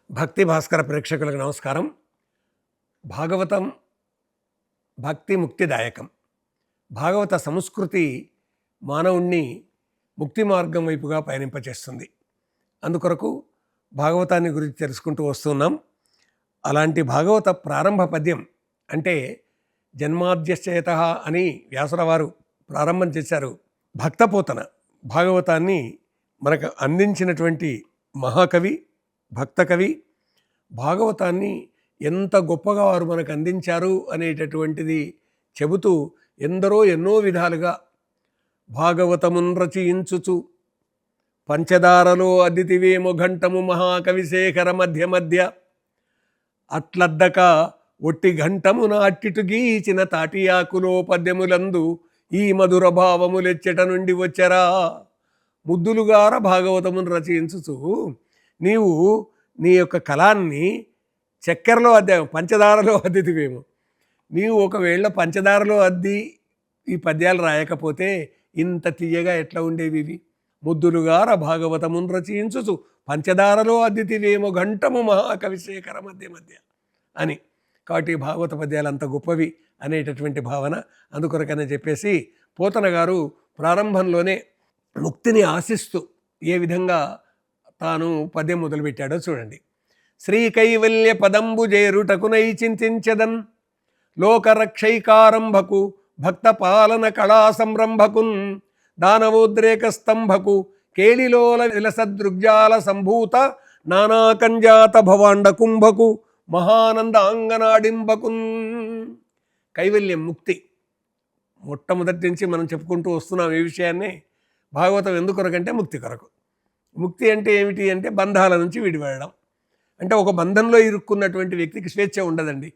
భక్తి భాస్కర ప్రేక్షకులకు నమస్కారం. భాగవతం భక్తి ముక్తిదాయకం. భాగవత సంస్కృతి మానవుణ్ణి ముక్తి మార్గం వైపుగా పయనింపచేస్తుంది. అందుకొరకు భాగవతాన్ని గురించి తెలుసుకుంటూ వస్తున్నాం. అలాంటి భాగవత ప్రారంభ పద్యం అంటే జన్మాద్యశ్చయతః అని వ్యాసుల వారు ప్రారంభం చేశారు. భక్తపోతన భాగవతాన్ని మనకు అందించినటువంటి మహాకవి, భక్తకవి. భాగవతాన్ని ఎంత గొప్పగా వారు మనకు అందించారు అనేటటువంటిది చెబుతూ ఎందరో ఎన్నో విధాలుగా భాగవతమున్ రచయించుచు పంచదారలో అదితివేమో ఘంటము మహాకవి శేఖర మధ్య మధ్య అట్లద్దక ఒట్టి ఘంటమున అట్టిటు గీచిన తాటియాకులో పద్యములందు ఈ మధుర భావములెచ్చట నుండి వచ్చరా. ముద్దులుగార భాగవతమును రచయించుచు నీవు నీ యొక్క కళాన్ని చక్కెరలో పంచదారలో అద్దితివేమో. నీవు ఒకవేళ పంచదారలో అద్ది ఈ పద్యాలు రాయకపోతే ఇంత తీయగా ఎట్లా ఉండేవి ఇవి. ముద్దులుగార భాగవతమును రచయించుచు పంచదారలో అద్దితివేమో ఘంటము మహాకవి శేఖర మధ్య మధ్య అని. కాబట్టి భాగవత పద్యాలు అంత గొప్పవి అనేటటువంటి భావన. అందుకొరకనే చెప్పేసి పోతన గారు ప్రారంభంలోనే ముక్తిని ఆశిస్తూ ఏ విధంగా తాను పద్యం మొదలుపెట్టాడో చూడండి. శ్రీ కైవల్య పదంబు చేరుటకునై చింతించదన్ లోకరక్షైకారంభకు భక్త పాలన కళా సంరంభకున్ దానవోద్రేక స్తంభకు కేళిలోల విలసదృగ్జాల సంభూత నానాకంజాత భవాండ కుంభకు మహానంద అంగనాడింబకున్. కైవల్యం ముక్తి మొట్టమొదటి నుంచి మనం చెప్పుకుంటూ వస్తున్నాం ఈ విషయాన్ని. భాగవతం ఎందుకొరకంటే ముక్తి కొరకు. ముక్తి అంటే ఏమిటి అంటే బంధాల నుంచి విడిపడడం. అంటే ఒక బంధంలో ఇరుక్కున్నటువంటి వ్యక్తికి స్వేచ్ఛ ఉండదండి.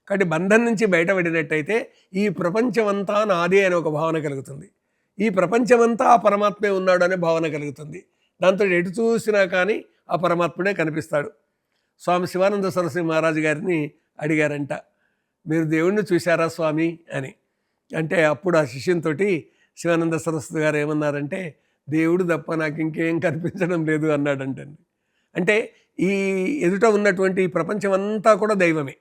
కాబట్టి బంధం నుంచి బయటపడినట్టయితే ఈ ప్రపంచమంతా నాదే అనే ఒక భావన కలుగుతుంది. ఈ ప్రపంచమంతా ఆ పరమాత్మే ఉన్నాడు అనే భావన కలుగుతుంది. దాంతో ఎటు చూసినా కానీ ఆ పరమాత్ముడే కనిపిస్తాడు. స్వామి శివానంద సరస్వతి మహారాజు గారిని అడిగారంట, మీరు దేవుణ్ణి చూశారా స్వామి అని. అంటే అప్పుడు ఆ శిష్యునితోటి శివానంద సరస్వతి గారు ఏమన్నారంటే, దేవుడు తప్ప నాకు ఇంకేం కనిపించడం లేదు అన్నాడంటండి. అంటే ఈ ఎదుట ఉన్నటువంటి ఈ ప్రపంచమంతా కూడా దైవమే.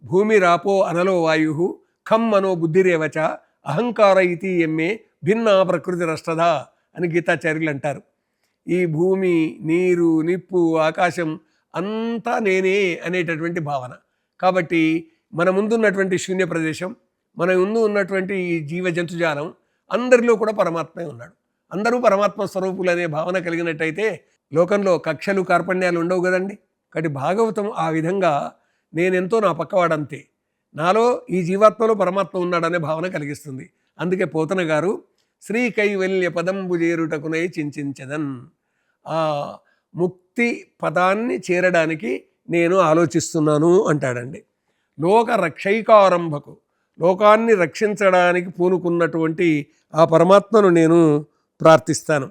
భూమి రాపో అనలో వాయు ఖం మనో బుద్ధిరేవచ అహంకార ఇతి ఎమ్మే భిన్న ప్రకృతి రష్టదా అని గీతాచార్యులు అంటారు. ఈ భూమి, నీరు, నిప్పు, ఆకాశం అంతా నేనే అనేటటువంటి భావన. కాబట్టి మన ముందున్నటువంటి శూన్య ప్రదేశం, మన ముందు ఉన్నటువంటి ఈ జీవ జంతుజాలం అందరిలో కూడా పరమాత్మే ఉన్నాడు. అందరూ పరమాత్మ స్వరూపులు అనే భావన కలిగినట్టయితే లోకంలో కక్షలు కార్పణ్యాలు ఉండవు కదండి. కాబట్టి భాగవతం ఆ విధంగా నేనెంతో నా పక్కవాడంతే, నాలో ఈ జీవాత్మలో పరమాత్మ ఉన్నాడనే భావన కలిగిస్తుంది. అందుకే పోతన గారు శ్రీ కైవల్య పదంబు చేరుటకునై చింతించదన్, ఆ ముక్తి పదాన్ని చేరడానికి నేను ఆలోచిస్తున్నాను అంటాడండి. లోక రక్షైకారంభకు, లోకాన్ని రక్షించడానికి పూనుకున్నటువంటి ఆ పరమాత్మను నేను ప్రార్థిస్తాను.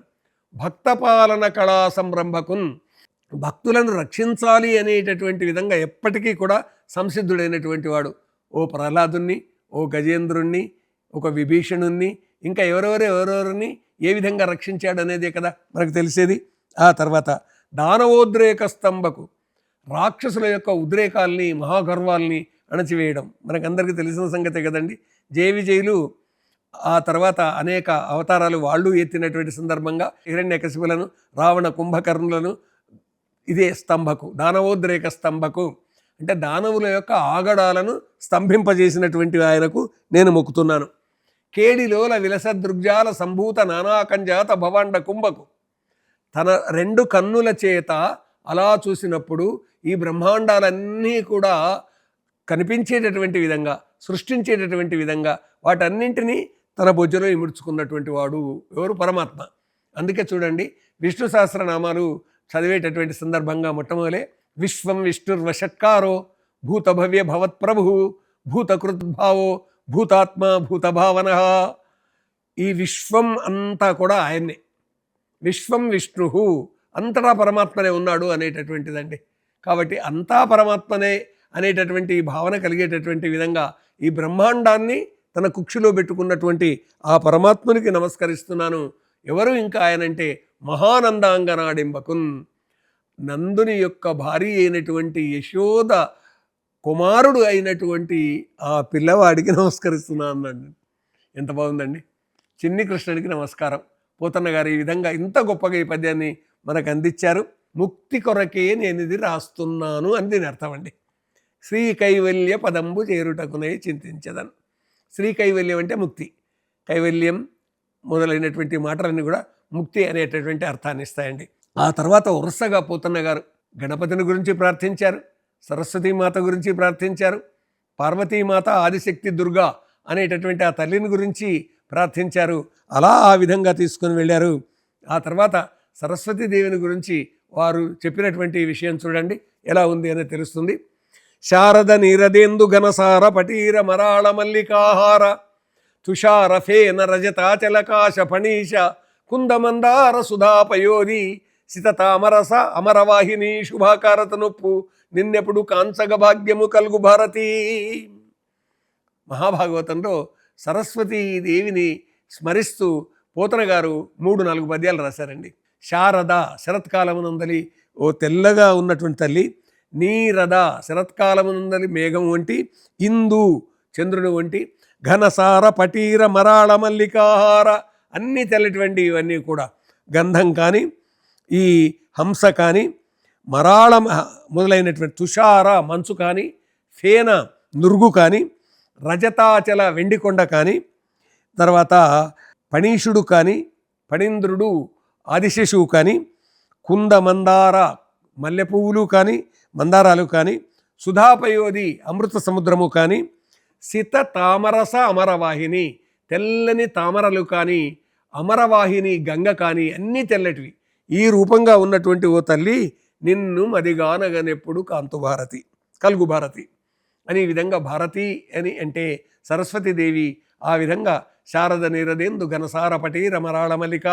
భక్తపాలన కళా సంరంభకున్, భక్తులను రక్షించాలి అనేటటువంటి విధంగా ఎప్పటికీ కూడా సంసిద్ధుడైనటువంటి వాడు. ఓ ప్రహ్లాదుని, ఓ గజేంద్రుణ్ణి, ఒక విభీషణుణ్ణి, ఇంకా ఎవరెవరిని ఏ విధంగా రక్షించాడు అనేదే కదా మనకు తెలిసేది. ఆ తర్వాత దానవోద్రేక స్తంభకు, రాక్షసుల యొక్క ఉద్రేకాల్ని, మహాగర్వాల్ని అణచివేయడం మనకందరికీ తెలిసిన సంగతే కదండి. జయ విజయులు ఆ తర్వాత అనేక అవతారాలు వాళ్ళు ఎత్తినటువంటి సందర్భంగా హిరణ్యకశిపులను, రావణ కుంభకర్ణులను ఇదే స్తంభకు, దానవోద్రేక స్తంభకు అంటే దానవుల యొక్క ఆగడాలను స్తంభింపజేసినటువంటి ఆయనకు నేను మొక్కుతున్నాను. కేడిలోల విలసదృగ్జాల సంభూత నానాకంజాత భవాండ కుంభకు, తన రెండు కన్నుల చేత అలా చూసినప్పుడు ఈ బ్రహ్మాండాలన్నీ కూడా కనిపించేటటువంటి విధంగా, సృష్టించేటటువంటి విధంగా వాటన్నింటినీ తన బొజ్జలో ఇముడ్చుకున్నటువంటి వాడు ఎవరు? పరమాత్మ. అందుకే చూడండి, విష్ణు సహస్రనామాలు చదివేటటువంటి సందర్భంగా మొట్టమొదలే విశ్వం విష్ణుర్వషట్కారో భూతభవ్య భవత్ప్రభు భూతకృద్భావో భూతాత్మ భూతభావన. ఈ విశ్వం అంతా కూడా ఆయన్నే. విశ్వం విష్ణు, అంతటా పరమాత్మనే ఉన్నాడు అనేటటువంటిదండి. కాబట్టి అంతా పరమాత్మనే అనేటటువంటి భావన కలిగేటటువంటి విధంగా ఈ బ్రహ్మాండాన్ని తన కుక్షిలో పెట్టుకున్నటువంటి ఆ పరమాత్మునికి నమస్కరిస్తున్నాను. ఎవరు ఇంకా ఆయనంటే మహానందాంగనాడింబకున్, నందుని యొక్క భార్య అయినటువంటి యశోద కుమారుడు అయినటువంటి ఆ పిల్లవాడికి నమస్కరిస్తున్నాను అన్నాడు. ఎంత బాగుందండి. చిన్ని కృష్ణుడికి నమస్కారం. పోతన్న గారు ఈ విధంగా ఇంత గొప్పగా ఈ పద్యాన్ని మనకు అందించారు. ముక్తి కొరకే నేను ఇది రాస్తున్నాను అని దీని అర్థం అండి. శ్రీ కైవల్య పదంబు చేరుటకునే చింతించదను. శ్రీ కైవల్యం అంటే ముక్తి, కైవల్యం మొదలైనటువంటి మాటలన్నీ కూడా ముక్తి అనేటటువంటి అర్థాన్ని ఇస్తాయండి. ఆ తర్వాత వరుసగా పోతన్న గారు గణపతిని గురించి ప్రార్థించారు, సరస్వతీమాత గురించి ప్రార్థించారు, పార్వతీమాత ఆదిశక్తి దుర్గా అనేటటువంటి ఆ తల్లిని గురించి ప్రార్థించారు. అలా ఆ విధంగా తీసుకొని వెళ్ళారు. ఆ తర్వాత సరస్వతీదేవిని గురించి వారు చెప్పినటువంటి విషయం చూడండి ఎలా ఉంది అనేది తెలుస్తుంది. శారద నీరదేందు ఘనసార పటీర మరాళ మల్లికాహార తుషార ఫేన రజతాచలకాశ ఫణీష కుందమందార సుధాపయోధి సితతామరస అమరవాహిని శుభాకారత నొప్పు నిన్నెప్పుడు కాంచగ భాగ్యము కలుగు భారతి. మహాభాగవతంలో సరస్వతీదేవిని స్మరిస్తూ పోతన గారు 3-4 పద్యాలు రాశారండి. శారద శరత్కాలమునందలి ఓ తెల్లగా ఉన్నటువంటి తల్లి, నీరద శరత్కాలమునందలి మేఘం వంటి, ఇందు చంద్రుని వంటి, ఘనసార పటీర మరాళ మల్లికాహార అన్నీ తెల్లటువంటి ఇవన్నీ కూడా గంధం కానీ ఈ హంస కానీ మరాళ మొదలైనటువంటి తుషార మంచు కానీ ఫేన నురుగు కానీ రజతాచల వెండికొండ కానీ తర్వాత పణీషుడు కానీ పణీంద్రుడు ఆదిశేషువు కానీ కుంద మందార మల్లె పువ్వులు కానీ మందారాలు కానీ సుధాపయోధి అమృత సముద్రము కానీ సిత తామరస అమరవాహిని తెల్లని తామరలు కానీ అమరవాహిని గంగ కానీ అన్నీ తెల్లటివి. ఈ రూపంగా ఉన్నటువంటి ఓ తల్లి నిన్ను మదిగానగనెప్పుడు కాంతు భారతి కలుగు భారతి అని ఈ విధంగా భారతి అని అంటే సరస్వతీదేవి ఆ విధంగా శారద నీరదేందు ఘనసార పటీర మరాళ మల్లిక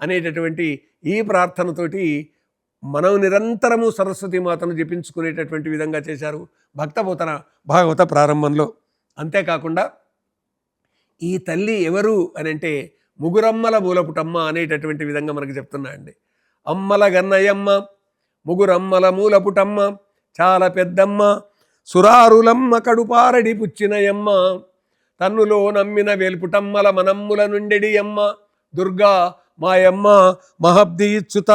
అనేటటువంటి ఈ ప్రార్థనతోటి మనం నిరంతరము సరస్వతీమాతను జపించుకునేటటువంటి విధంగా చేశారు భక్తపోతన భాగవత ప్రారంభంలో. అంతేకాకుండా ఈ తల్లి ఎవరు అని అంటే ముగురమ్మల మూలపుటమ్మ అనేటటువంటి విధంగా మనకు చెప్తున్నాయండి. అమ్మల గన్నయమ్మ ముగురమ్మల మూలపుటమ్మ చాలా పెద్దమ్మ సురారులమ్మ కడుపారడి పుచ్చినయమ్మ తన్నులో నమ్మిన వేల్పుటమ్మల మనమ్ముల నుండెడి అమ్మ దుర్గా మాయమ్మ మహబ్ది ఇచ్చుత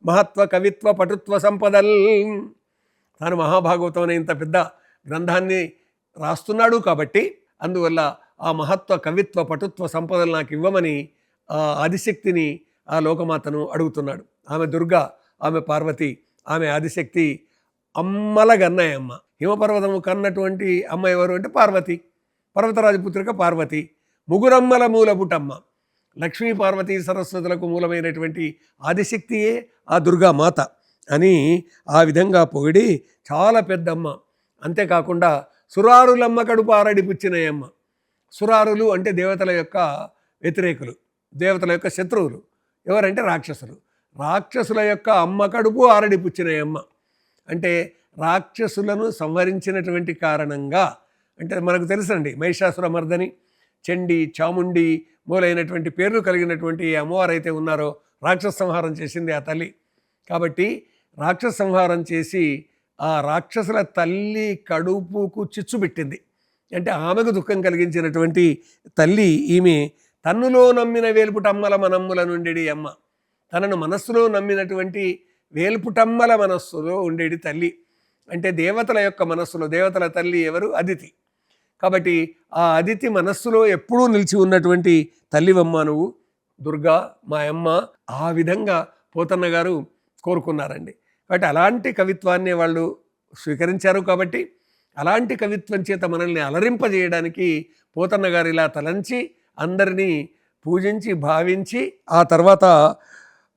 మహత్వ కవిత్వ పటుత్వ సంపదల్. తాను మహాభాగవతం అనే ఇంత పెద్ద గ్రంథాన్ని రాస్తున్నాడు కాబట్టి అందువల్ల ఆ మహత్వ కవిత్వ పటుత్వ సంపదలు నాకు ఇవ్వమని ఆ ఆదిశక్తిని ఆ లోకమాతను అడుగుతున్నాడు. ఆమె దుర్గా, ఆమె పార్వతి, ఆమె ఆదిశక్తి, అమ్మల గన్నయమ్మ. హిమపర్వతము కన్నటువంటి అమ్మ ఎవరు అంటే పార్వతి, పర్వతరాజపుత్రిక పార్వతి. ముగురమ్మల మూలపుటమ్మ లక్ష్మీ పార్వతీ సరస్వతులకు మూలమైనటువంటి ఆదిశక్తియే ఆ దుర్గామాత అని ఆ విధంగా పొగిడి చాలా పెద్దమ్మ. అంతేకాకుండా సురారులమ్మ కడుపు ఆరడి పుచ్చినయమ్మ. సురారులు అంటే దేవతల యొక్క వ్యతిరేకులు, దేవతల యొక్క శత్రువులు. ఎవరంటే రాక్షసులు. రాక్షసుల యొక్క అమ్మ కడుపు ఆరడి పుచ్చినయమ్మ అంటే రాక్షసులను సంహరించినటువంటి కారణంగా అంటే మనకు తెలుసండి మహిషాసుర మర్దని, చండి, చాముండి మూలైనటువంటి పేర్లు కలిగినటువంటి అమ్మవారు అయితే ఉన్నారో రాక్షస సంహారం చేసింది ఆ తల్లి. కాబట్టి రాక్షస సంహారం చేసి ఆ రాక్షసుల తల్లి కడుపుకు చిచ్చు పెట్టింది. అంటే ఆమెకు దుఃఖం కలిగించినటువంటి తల్లి ఈమె. తన్నులో నమ్మిన వేల్పుటమ్మల మనమ్ముల నుండేడి అమ్మ. తనను మనస్సులో నమ్మినటువంటి వేల్పుటమ్మల మనస్సులో ఉండేది తల్లి. అంటే దేవతల యొక్క మనస్సులో దేవతల తల్లి ఎవరు? అదితి. కాబట్టి ఆ అదితి మనస్సులో ఎప్పుడూ నిలిచి ఉన్నటువంటి తల్లివమ్మ నువ్వు దుర్గా మా అమ్మ. ఆ విధంగా పోతన్న గారు కోరుకున్నారండి. కాబట్టి అలాంటి కవిత్వాన్ని వాళ్ళు స్వీకరించారు. కాబట్టి అలాంటి కవిత్వం చేత మనల్ని అలరింపజేయడానికి పోతన్న గారు ఇలా తలంచి అందరినీ పూజించి భావించి ఆ తర్వాత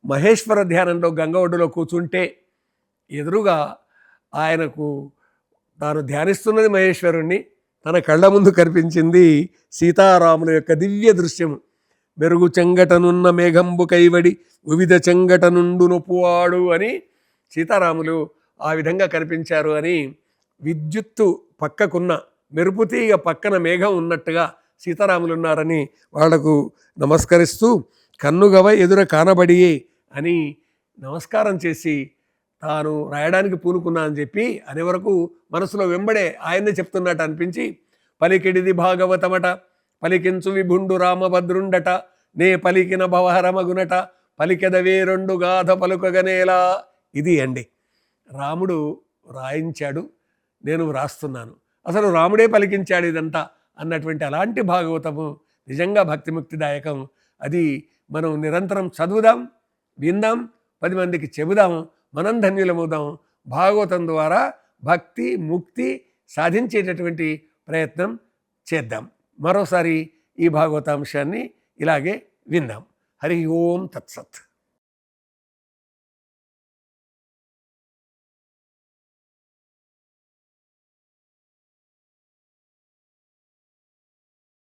మహేశ్వర ధ్యానంలో గంగ ఒడ్డులో కూర్చుంటే ఎదురుగా ఆయనకు తాను ధ్యానిస్తున్నది మహేశ్వరుణ్ణి, తన కళ్ళ ముందు కనిపించింది సీతారాముల యొక్క దివ్య దృశ్యము. మెరుగు చెంగటనున్న మేఘంబు కైవడి వివిధ చెంగట నుండు నొప్పువాడు అని సీతారాములు ఆ విధంగా కనిపించారు అని, విద్యుత్తు పక్కకున్న మెరుపుతీగ పక్కన మేఘం ఉన్నట్టుగా సీతారాములు ఉన్నారని వాళ్లకు నమస్కరిస్తూ కన్నుగవ ఎదుర కానబడియే అని నమస్కారం చేసి తాను రాయడానికి పూనుకున్నా అని చెప్పి అనే వరకు మనసులో వెంబడే ఆయన్నే చెప్తున్నట్టు అనిపించి, పలికిడిది భాగవతమట, పలికించు విభుండు రామభద్రుండట, నే పలికిన భవహరమగునట, పలికెదవే రెండు గాథ పలుకగనేలా. ఇది అండి, రాముడు రాయించాడు, నేను వ్రాస్తున్నాను, అసలు రాముడే పలికించాడు ఇదంతా అన్నటువంటి అలాంటి భాగవతము నిజంగా భక్తిముక్తిదాయకం. అది మనం నిరంతరం చదువుదాం, విందాం, 10 మందికి చెబుదాం, మనం ధన్యులమవుదాం. భాగవతం ద్వారా భక్తి ముక్తి సాధించేటటువంటి ప్రయత్నం చేద్దాం. మరోసారి ఈ భాగవతాంశాన్ని ఇలాగే విందాం. హరి ఓం తత్సత్.